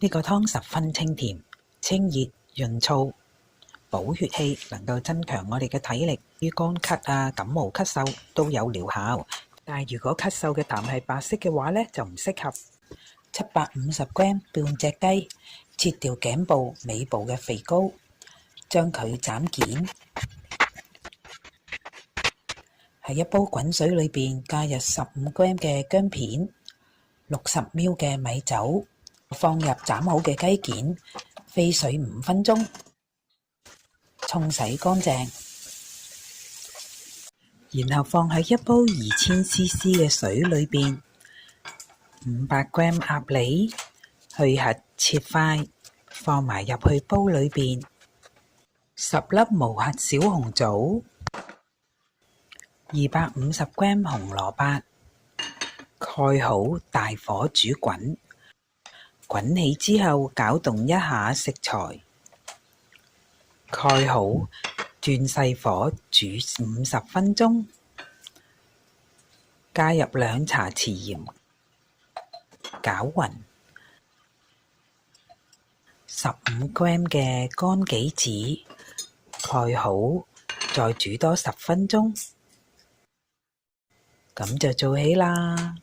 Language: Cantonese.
呢個湯十分清甜、清熱潤燥、補血氣，能夠增強我哋嘅體力，於乾咳、感冒咳嗽都有療效。但係如果咳嗽嘅痰係白色嘅話呢，就唔適合。750g 半隻雞，切掉頸部、尾部嘅肥膏，將佢斬件。喺一煲滾水裏邊加入15g 嘅薑片、60ml 嘅米酒，放入斬好嘅雞件，飛水5分鐘，沖洗乾淨，然後放喺一煲2000cc 嘅水裏邊，500g 鴨脷去核切塊，放埋入去煲裏邊，10粒無核小紅棗，250g 紅蘿蔔，蓋好大火煮滾，滾起之後攪動一下食材，蓋好轉細火煮50分鐘，加入2茶匙鹽，攪勻，15g 嘅乾杞子，蓋好，再煮多10分鐘，咁就做起啦。